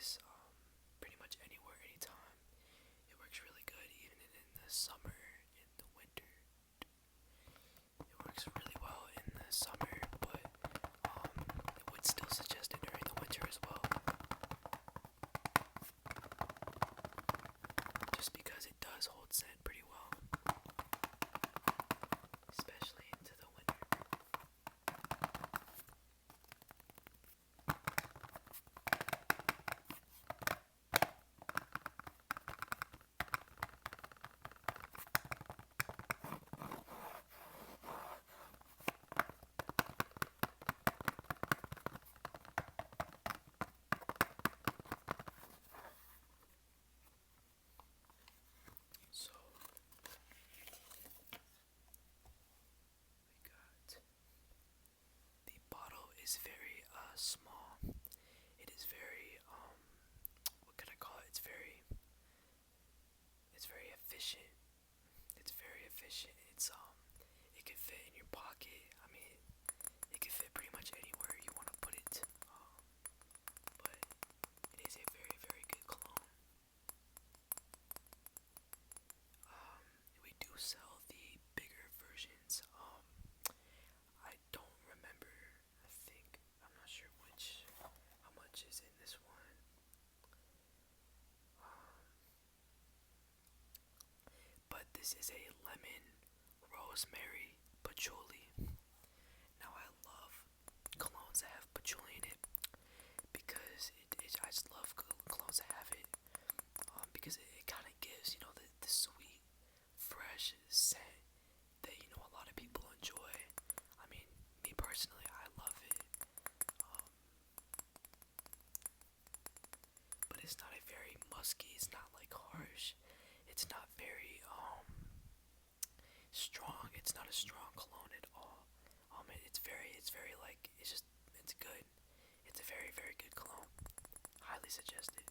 this pretty much anywhere, anytime. It works really good even in the summer, in the winter. It works really well in the summer, but I would still suggest it during the winter as well. Just because it does hold scent pretty well, especially into the winter. So we got the bottle is very small. It is very what can I call it? It's very efficient. It's very efficient. It can fit in your pocket. I mean, it can fit pretty much anywhere you want to put it. But it is a very, very good cologne. We do sell the bigger versions. I don't remember. I'm not sure how much is in this one. But this is a lemon rosemary patchouli. Now I love colognes that have patchouli in it because I just love colognes that have it because it kind of gives the sweet, fresh scent that a lot of people enjoy. I mean, me personally, I love it. Um, but it's not a very musky. It's not like harsh. It's not very strong. It's not a strong cologne at all. It's very like it's good. It's a very, very good cologne. Highly suggested.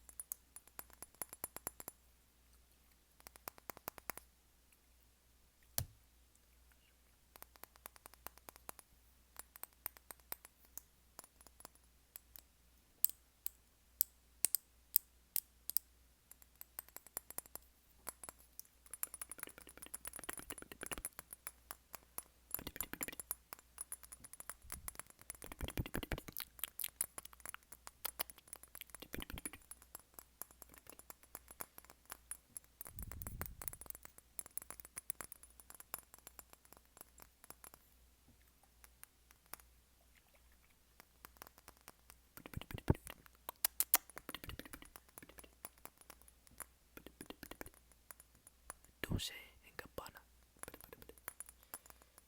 Dolce and Gabbana.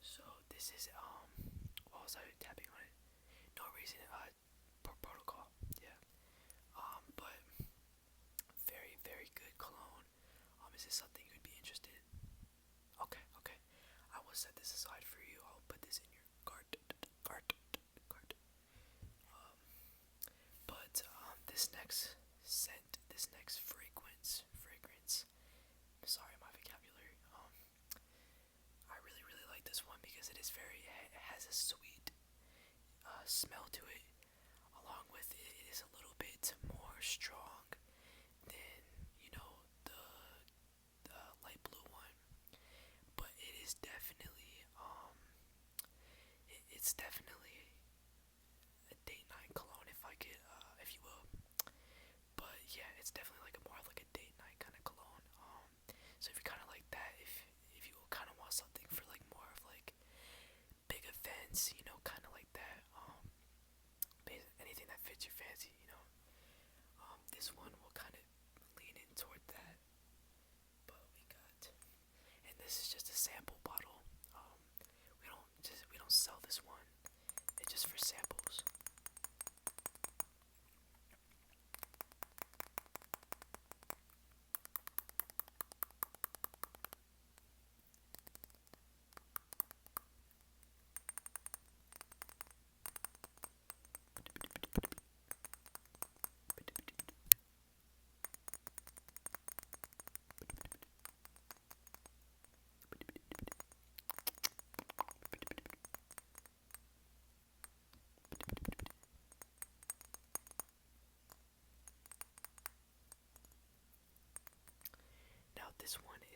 So this is what was I tapping on it? No reason. Protocol. Yeah. But very, very good cologne. Is this something you'd be interested in? Okay, okay. I will set this aside for you. I'll put this in your cart. Cart. Um, but this next scent, this next fragrance. Sorry, my vocabulary. I really, really like this one because it has a sweet smell to it. Along with it, it is a little bit more strong than the light blue one, but it is definitely it's definitely a date night cologne, if you will. But yeah, it's definitely like more of like a date night kind of cologne. So if you kind of like that, if you kind of want something for like more of like big events, kind of like that. Anything that fits your fancy. This one will kind of lean in toward that. But and this is just a sample bottle. We don't sell this one. It's just for samples.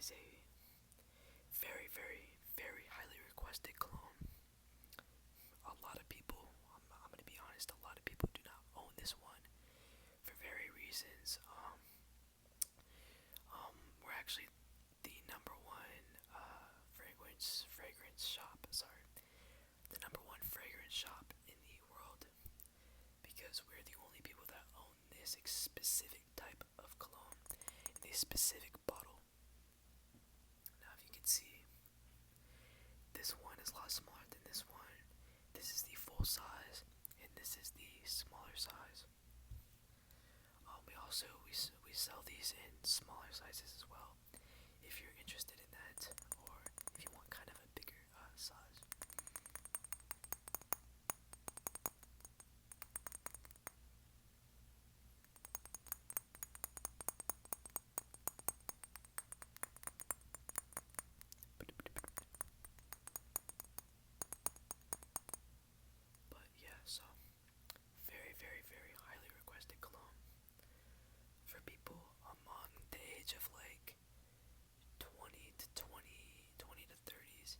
is a very, very, very highly requested cologne. A lot of people, I'm gonna be honest, a lot of people do not own this one for very reasons. We're actually the number one fragrance shop. Sorry, the number one fragrance shop in the world because we're the only people that own this specific type of cologne, this specific bottle. Now, if you can see, this one is a lot smaller than this one. This is the full size, and this is the smaller size. We sell these in smaller sizes as well. If you're interested in that, or if you want kind of a bigger size. But yeah, so very, very, very highly requested cologne for people among the age of like 20 to 20 to 30s.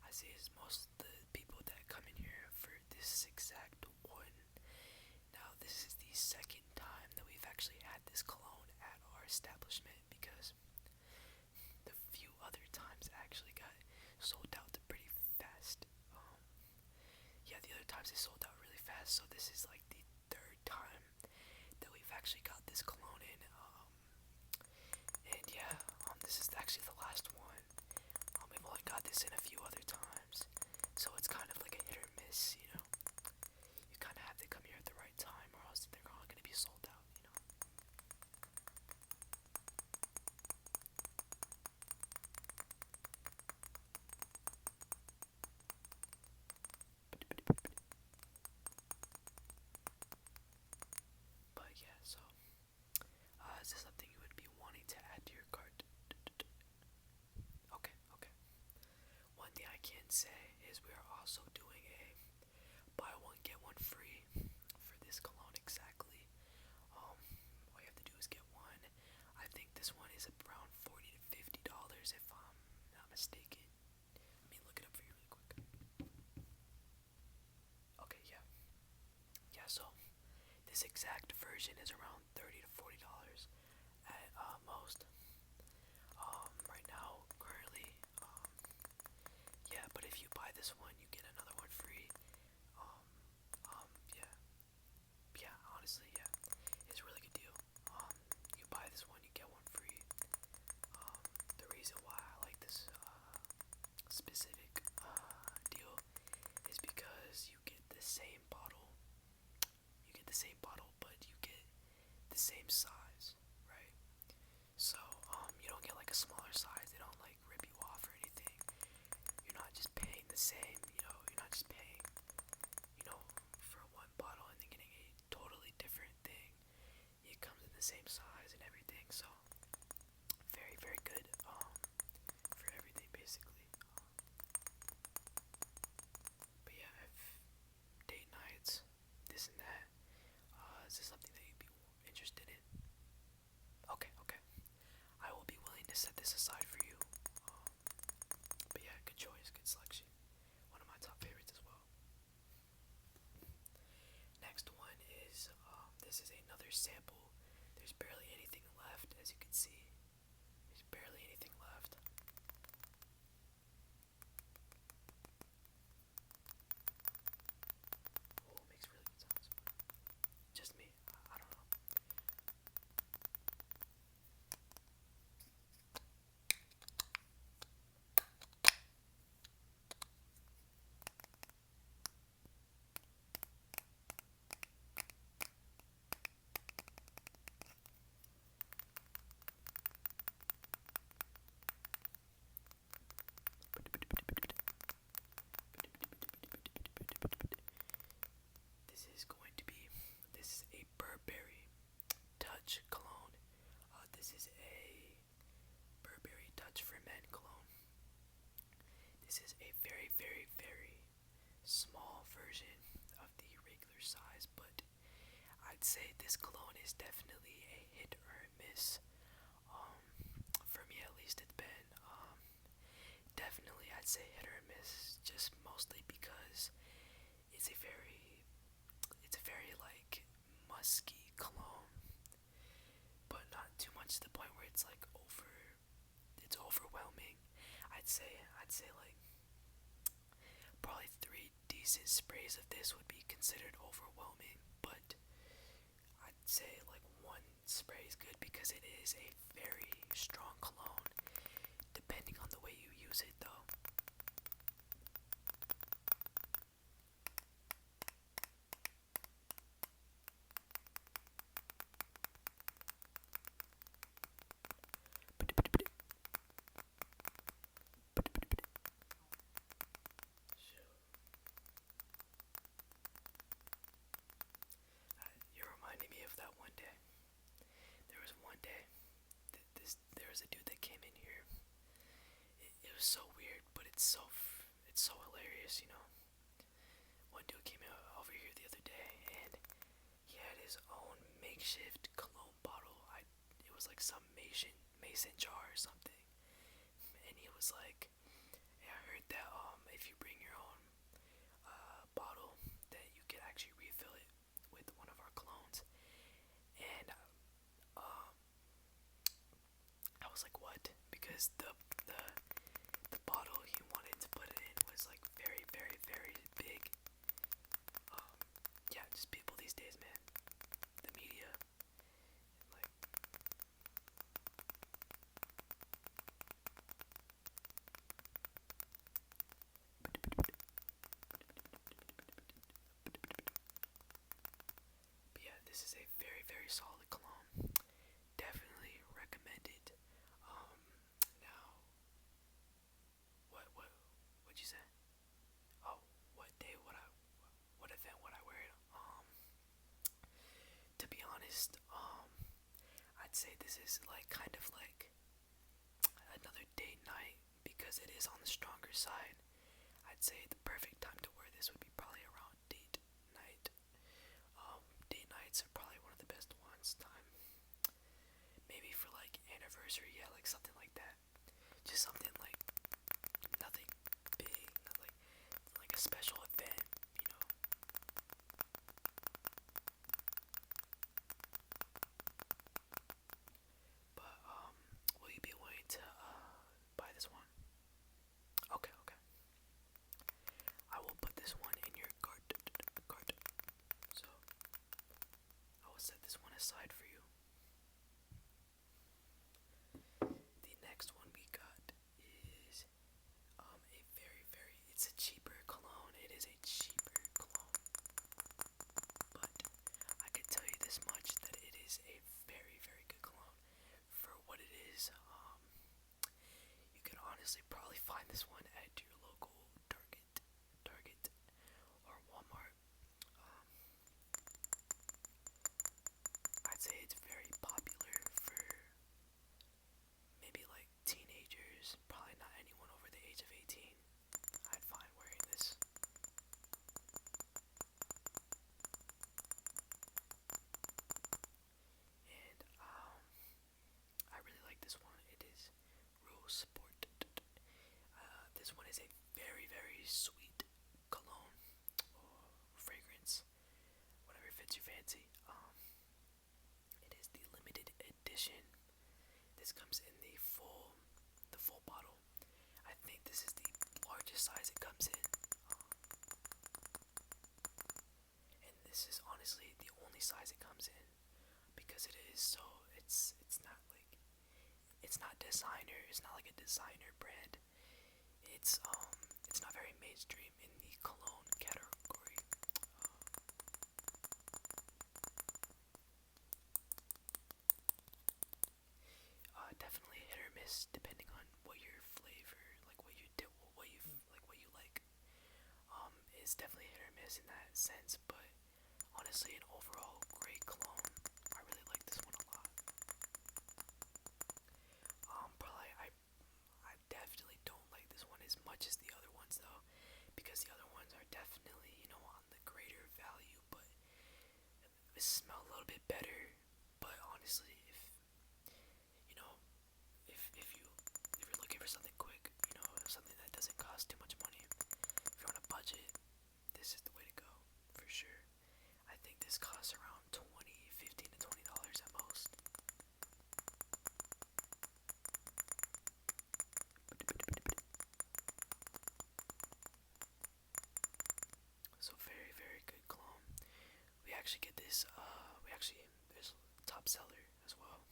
I see it's most of the people that come in here for this exact one. Now, this is the second time that we've actually had this cologne at our establishment because the few other times actually got sold out pretty fast. Yeah, the other times they sold out really fast, so this is like the third time that we've actually got this cologne in. And yeah, this is actually the last one. We've only got this in a few other times, so it's kind of like a hit or miss, you know. You kind of have to come here at the right time, or else they're all gonna be sold out, you know. But yeah, so is this something you would be wanting to add to your cart? Okay, okay. One thing I can say is we are also doing a buy one get one free for this cologne exactly. All you have to do is get one. I think this one is around $40 to $50 if I'm not mistaken. Let me look it up for you really quick. Okay, yeah. Yeah, so this exact version is around $30 to $40 at most. Right now, currently, yeah, but if you buy this one, you get another one free. Yeah, yeah, honestly, yeah, it's a really good deal. You buy this one, you get one free. The reason why I like this specific deal is because you get the same bottle. You get the same bottle, but you get the same size, right? So, you don't get like a smaller size. They don't like rip you off or anything. You're not just paying the same, you know. You're not just paying, you know, for one bottle and then getting a totally different thing. It comes in the same size and everything. So, very, very good. For everything basically. But yeah, if date nights, this and that. Is this something that you'd be interested in? Okay, okay. I will be willing to set this aside for you. But yeah, good choice, good selection. One of my top favorites as well. Next one is, this is another sample. There's barely anything left, as you can see. There's barely anything left. Oh, it makes really good sounds, but just me. I don't know. This is a Burberry Touch cologne. This is a Burberry Touch for Men cologne. This is a very, very, very small version of the regular size, but I'd say this cologne is definitely a hit or a miss. For me at least, it's been I'd say hit or miss, just mostly because it's a very it's a very like musky cologne, but not too much to the point where it's overwhelming. I'd say like probably three decent sprays of this would be considered overwhelming, but I'd say like one spray is good because it is a very strong cologne, depending on the way you use it though. You're reminding me of that one day. There was one day, there was a dude that came in here. It was so weird, but it's so hilarious, you know. One dude came out over here the other day, and he had his own makeshift cologne bottle. It was like some mason jar or something, and he was like, "Hey, I heard that if you bring your own bottle, that you can actually refill it with one of our colognes." And um, I was like, "What?" Because the bottle he wanted to put it in was like very, very, very big. Um, yeah, just people these days, man. The media, like, but yeah, this is a very, very solid cologne. Definitely recommend it. Now, what'd you say? Oh, what day would I, what event would I wear it? To be honest, I'd say this is like kind of like another date night because it is on the stronger side. I'd say the perfect time to wear this would be probably around date night. Date nights are probably one of the best ones. Time maybe for like anniversary, yeah, like something like that. Just something like nothing big, not like a special event, you know. But will you be willing to buy this one? Okay, okay. I will put this one in your cart. So I will set this one aside for you. The next one we got is a very it's a cheaper cologne. It is a cheaper cologne. But I can tell you this much that it is a very good cologne for what it is. You can honestly probably find this one at your local Target or Walmart. Um, I'd say it's very popular for maybe like teenagers, probably not anyone over the age of 18. I'd find wearing this. And I really like this one. It is Rose Sport. This one is a very sweet cologne or fragrance, whatever fits your fancy. It is the limited edition. This comes in the full bottle. I think this is the largest size it comes in, and this is honestly the only size it comes in because it is so. It's not like it's not designer. It's not like a designer brand. It's not very mainstream in the cologne category. Definitely hit or miss depending on what your flavor, like what you do, what you like. Is definitely hit or miss in that sense, but honestly, an overall great cologne. I really like this one a lot. Probably I definitely don't like this one as much as the other ones though, because the other ones are definitely on the greater value, but it smell a little bit better. But honestly, you know, if you're looking for something quick, something that doesn't cost too much money. If you're on a budget, this is the way to go for sure. I think this costs around 15 to $20 at most. So very, very good cologne. We actually get this. There's top seller as well,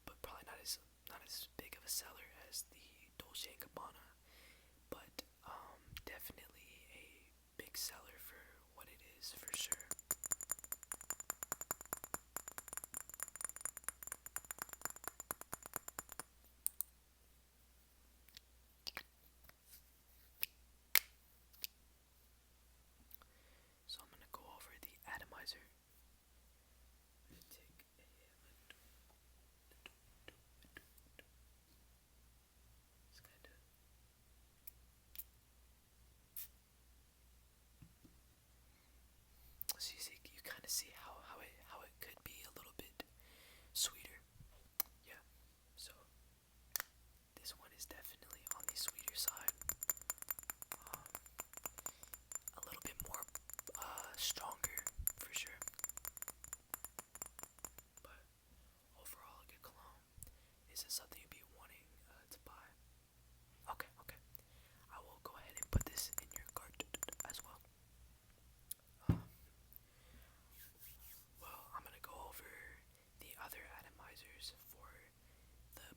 but probably not as big of a seller as the Dolce and Gabbana, but definitely a big seller for what it is for sure. So I'm gonna go over the atomizer. I'm gonna take it's kind of so you kind of see how it could be a little bit sweeter. Yeah. So this one is definitely on the sweeter side. Um, a little bit more stronger for sure. But overall, a good cologne. Is this something you'd be wanting to buy? Okay, okay. I will go ahead and put this in your cart as well. Um, well, I'm gonna go over the other atomizers for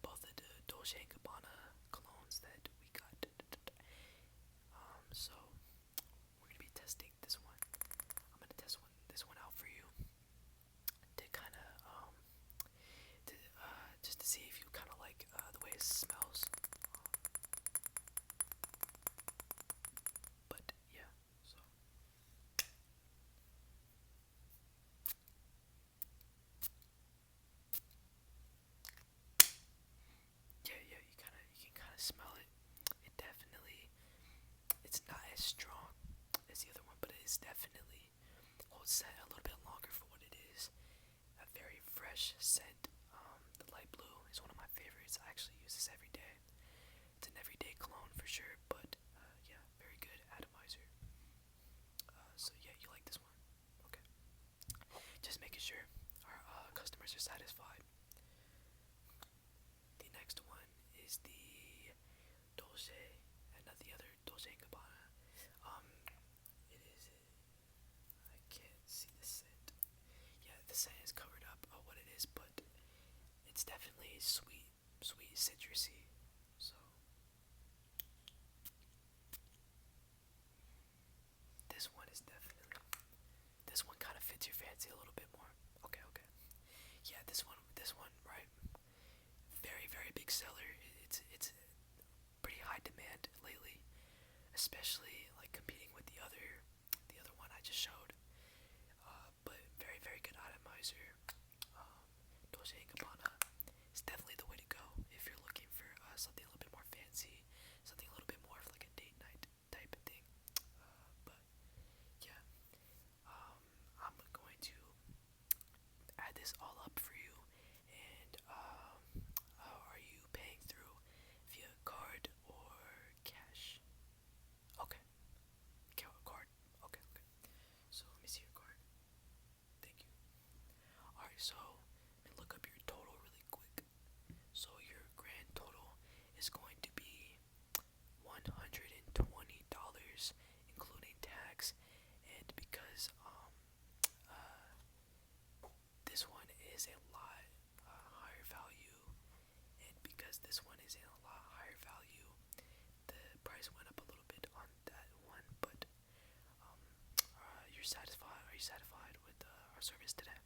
both of the Dolce and Gabbana colognes that we got. So we're gonna be testing this one. I'm gonna test this one out for you to kind of just to see if you kind of like the way it smells. But yeah, so yeah, you can kind of smell it. It definitely, it's not as strong as the other one, but it is definitely holds scent a little bit longer for what it is. A very fresh scent. The light blue is one of my favorites. I actually use this every day. It's an everyday cologne for sure, but yeah, very good atomizer. So yeah, you like this one? Okay. Just making sure our customers are satisfied. The next one is the Dolce, and not the other Dolce and Gabbana. It is. I can't see the scent. Yeah, the scent is covered up what it is, but it's definitely sweet, citrusy. So this one is definitely. This one kind of fits your fancy a little bit more. Okay, okay. Yeah, this one, right? Very, very big seller. It's pretty high demand lately, especially like competing with the other one I just showed. But very, very good atomizer. Dolce and Gabbana is definitely the way to go if you're looking for something a little bit more fancy, something a little bit more of like a date night type of thing. But yeah, I'm going to add this all up for you. And are you paying through via card or cash? Okay, card. Okay, okay. So let me see your card. Thank you. Alright, so let me look up your total really quick. So your grand total is going to be $120, including tax. And because this one is a lot higher value, and because this one is a lot higher value, the price went up a little bit on that one. But you're satisfied? Are you satisfied with our service today?